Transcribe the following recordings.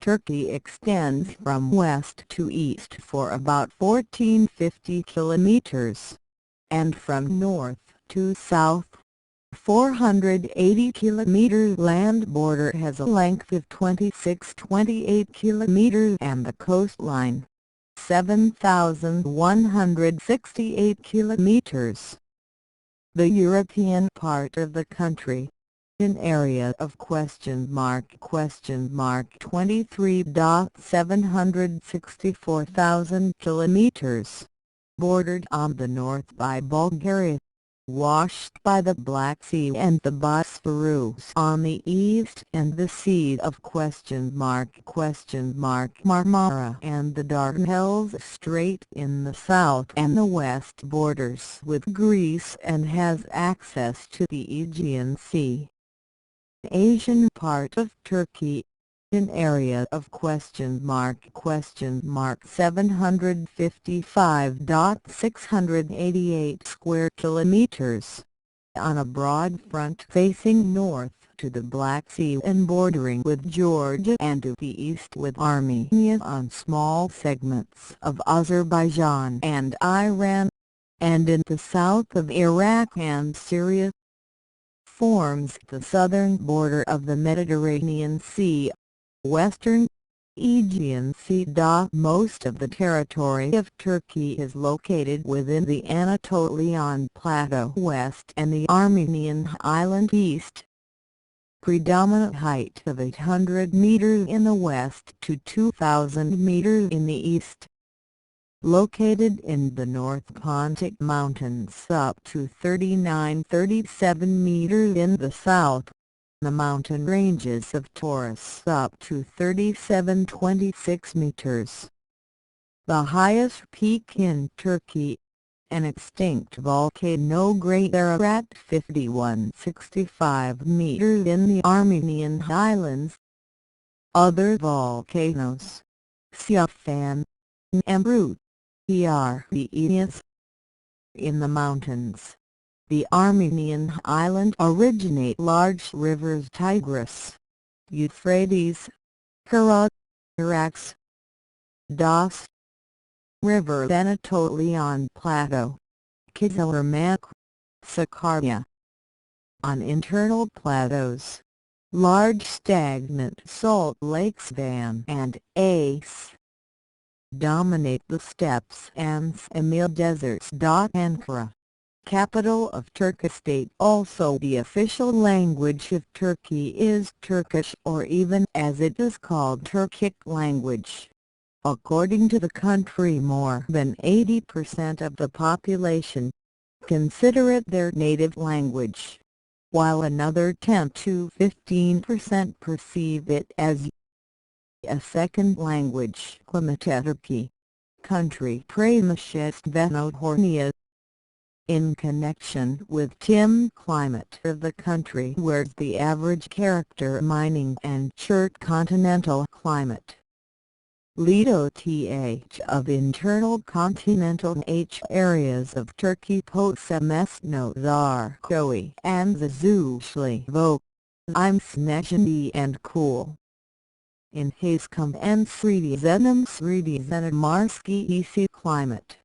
Turkey extends from west to east for about 1450 kilometers, and from north to south, 480 kilometers. Land border has a length of 26-28 kilometers and the coastline, 7,168 kilometers. The European part of the country, an area of $?23,764,000 kilometers, bordered on the north by Bulgaria, washed by the Black Sea and the Bosphorus on the east and the Sea of Marmara and the Dardanelles Strait in the south and the west, borders with Greece and has access to the Aegean Sea. Asian part of Turkey, an area of $755,688 square kilometers, on a broad front facing north to the Black Sea and bordering with Georgia, and to the east with Armenia on small segments of Azerbaijan and Iran, and in the south of Iraq and Syria, forms the southern border of the Mediterranean Sea, western Aegean Sea. Most of the territory of Turkey is located within the Anatolian Plateau west and the Armenian Highland east. Predominant height of 800 meters in the west to 2,000 meters in the east. Located in the North Pontic Mountains up to 39-37 meters in the south, the mountain ranges of Taurus up to 37-26 meters. The highest peak in Turkey, an extinct volcano Great Ararat, 51-65 meters in the Armenian Highlands. Other volcanoes: Siafan, Nemrut, Piarvias. In the mountains, the Armenian island originate large rivers: Tigris, Euphrates, Karat, Arax, Das. River Anatolian Plateau, Kizilirmak, Sakarya. On internal plateaus, large stagnant salt lakes Van and Ace dominate the steppes and Emil deserts. Ankara, capital of Turkestan. Also, the official language of Turkey is Turkish, or even, as it is called, Turkic language. According to the country, more than 80% of the population consider it their native language, while another 10-15% perceive it as a second language. Klimaturki, country Premashestvenohornia. In connection with Tim climate of the country, where's the average character mining and short continental climate. Lido th of internal continental areas of Turkey Posemesnozar Koi and the Zuzhlivo. I'm snezhy and cool. In Hascom and Sredizenamarski easy climate,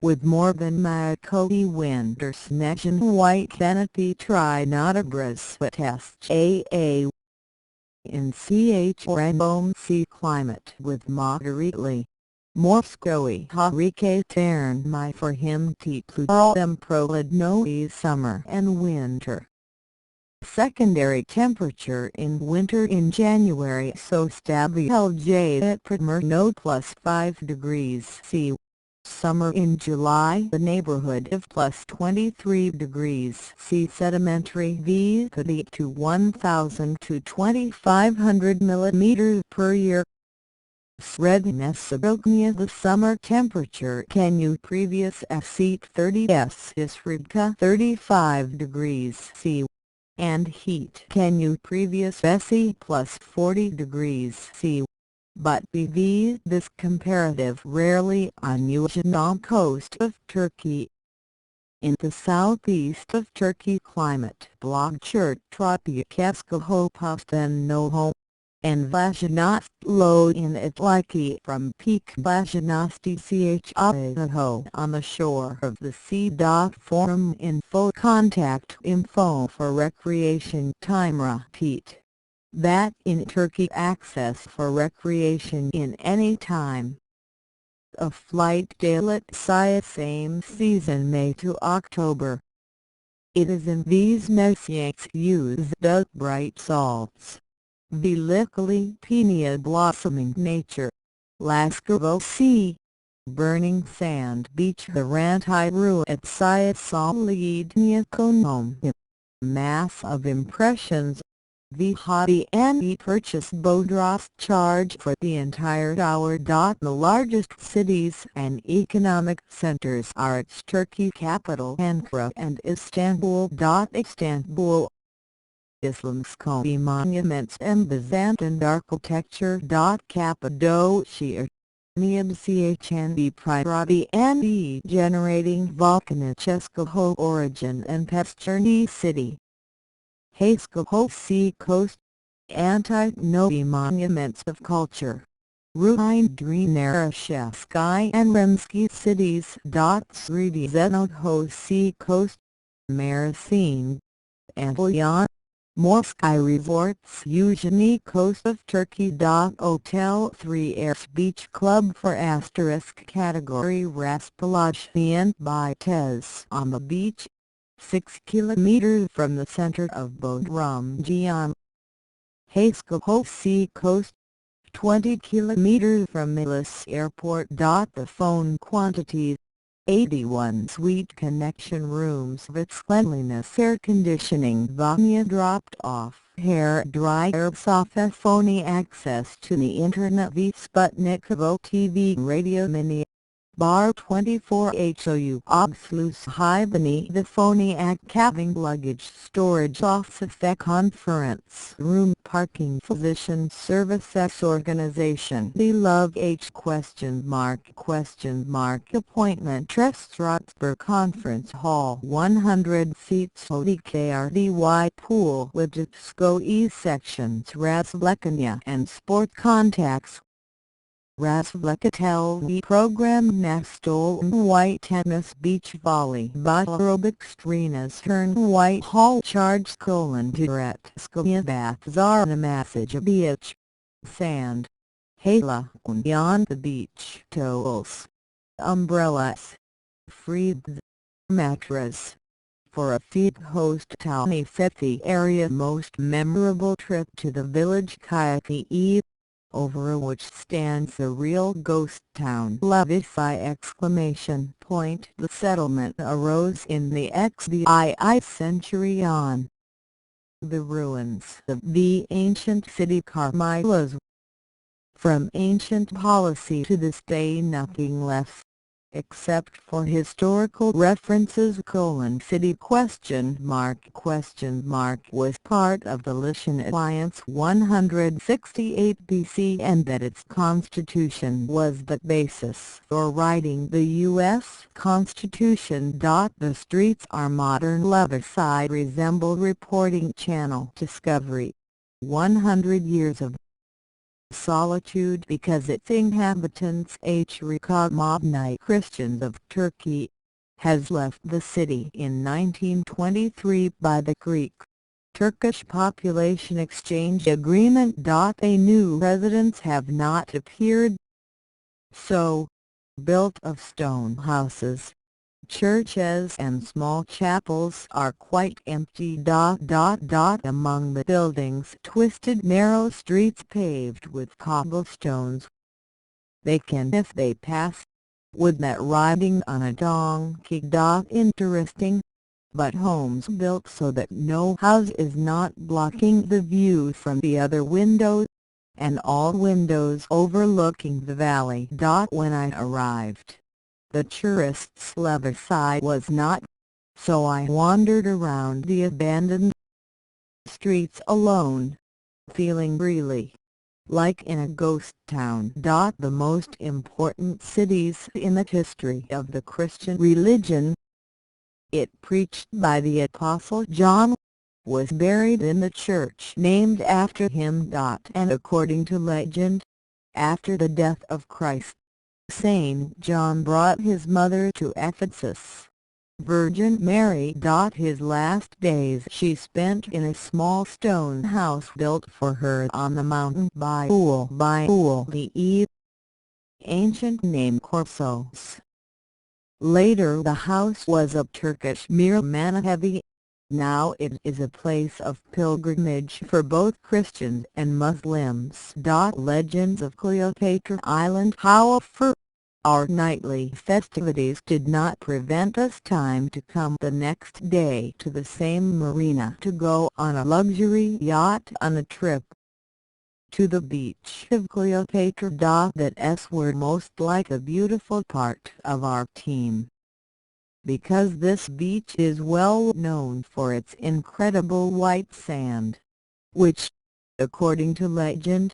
with more than Makoti winter snezhin white canopy Trinodabras test aa. In Chorembome sea climate with moderately more snowy Harike Ternmy for him Tplural Prolednoe summer and winter. Secondary temperature in winter in January so stabilj at Primerno +5 degrees C. Summer in July the neighborhood of +23 degrees C. Sedimentary Vkd to 1,000 to 2,500 mm per year. Srednja the summer temperature can you previous seat 30s is Sredka 35 degrees C. And heat can you previous SE +40 degrees C. But BV this comparative rarely unusual on coast of Turkey. In the southeast of Turkey climate Blogchert Tropikaskohoposten Noho, and Vlasinost low in Itliki from Peak Vlasinosti Chiho on the shore of the sea. Forum info contact info for recreation time. Repeat that in Turkey access for recreation in any time. A flight daily same season May to October. It is in these messiacs used bright salts. Velikali Penia blossoming nature. Laskovo Sea. Burning sand beach. The Rantiru at Solidnia Konom. Mass of impressions. The hobby and purchase Bodros charge for the entire hour. The largest cities and economic centers are its Turkey capital Ankara and Istanbul. Istanbul, Islamskoe monuments and Byzantine architecture. Cappadocia, Niabchnd Prirati and generating volcanic origin and Pestcherny city. Haskovo Sea Coast, Anti-Novi monuments of culture. Ruindrinarashevsky and Remsky cities. Sredi Zenotho Sea Coast, Mersin, Antlion, Morsky resorts. Yuzhny coast of Turkey. Hotel 3 Airs Beach Club for category Raspalachnian by Tez on the beach. 6 kilometers from the center of Bodrum. Haskovo Sea Coast, 20 kilometers from Milas Airport. The phone quantities: 81 suite connection rooms with cleanliness, air conditioning, Vanya dropped off, hair dryer, sofa, phony access to the internet, Sputnikovo TV, radio, mini bar, 24 HOU Obslus Hibani, the Phoniac cabin, luggage storage, office, conference room, parking, physician services organization, the love appointment, restaurants per conference hall, 100 seats, ODKRDY pool with disco sections, Razvlekanya and sport contacts. Razvlekatel program, Nastol white tennis, beach volley, aerobics, Trinas turn white hall charge, Turetskoye baths massage beach, sand, Hala on the beach, towels, umbrellas, free mattress. For a feed host Tawny Fethi area most memorable trip to the village Kayaki, over which stands the real ghost town. Levisai exclamation point. The settlement arose in the XVII century on the ruins of the ancient city Carmilas. From ancient policy to this day nothing less, except for historical references. City ? Was part of the Lycian Alliance 168 BC, and that its constitution was the basis for writing the U.S. Constitution. The streets are modern. Levisai resemble reporting channel Discovery. 100 years of solitude because its inhabitants, Recognize Christians of Turkey, has left the city in 1923 by the Greek-Turkish Population Exchange Agreement. A new residents have not appeared, so, built of stone houses, churches and small chapels are quite empty. Among the buildings, twisted narrow streets paved with cobblestones. They can, if they pass, would that riding on a donkey. Interesting, but homes built so that no house is not blocking the view from the other windows, and all windows overlooking the valley. When I arrived, the tourists' Levisai was not, so I wandered around the abandoned streets alone, feeling really like in a ghost town. The most important cities in the history of the Christian religion. It preached by the Apostle John, was buried in the church named after him. And according to legend, after the death of Christ, Saint John brought his mother to Ephesus. Virgin Mary. His last days she spent in a small stone house built for her on the mountain Baiul the ancient name Korsos. Later the house was of Turkish Mirmanahevi. Now it is a place of pilgrimage for both Christians and Muslims. Legends of Cleopatra Island. However, our nightly festivities did not prevent us time to come the next day to the same marina to go on a luxury yacht on a trip to the beach of Cleopatra. That were most like a beautiful part of our team, because this beach is well known for its incredible white sand, which, according to legend,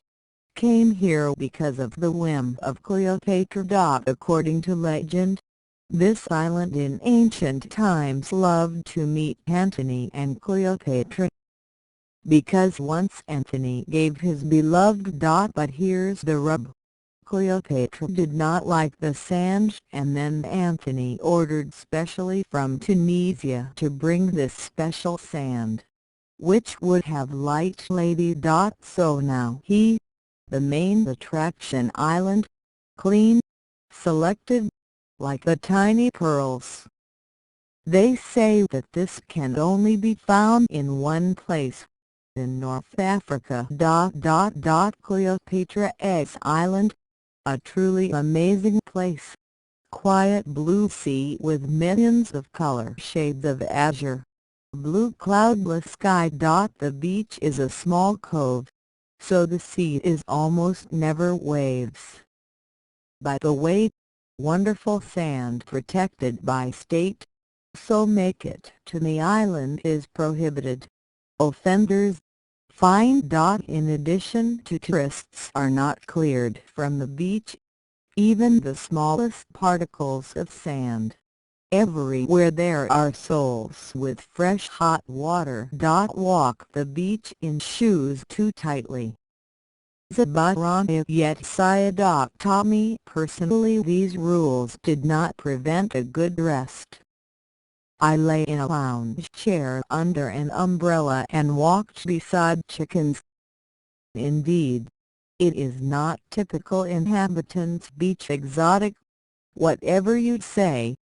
came here because of the whim of Cleopatra. According to legend, this island in ancient times loved to meet Antony and Cleopatra, because once Antony gave his beloved. But here's the rub. Cleopatra did not like the sand, and then Antony ordered specially from Tunisia to bring this special sand, which would have liked Lady. So now the main attraction island, clean, selected, like the tiny pearls. They say that this can only be found in one place, in North Africa. Cleopatra's Island, a truly amazing place. Quiet blue sea with millions of color shades of azure, blue cloudless sky. The beach is a small cove, so the sea is almost never waves. By the way, wonderful sand protected by state, so make it to the island is prohibited. Offenders fined. In addition to tourists are not cleared from the beach, even the smallest particles of sand. Everywhere there are souls with fresh hot water. Walk the beach in shoes too tightly. Yet Sayadaw taught me personally these rules did not prevent a good rest. I lay in a lounge chair under an umbrella and walked beside chickens. Indeed, it is not typical inhabitants' beach exotic. Whatever you say,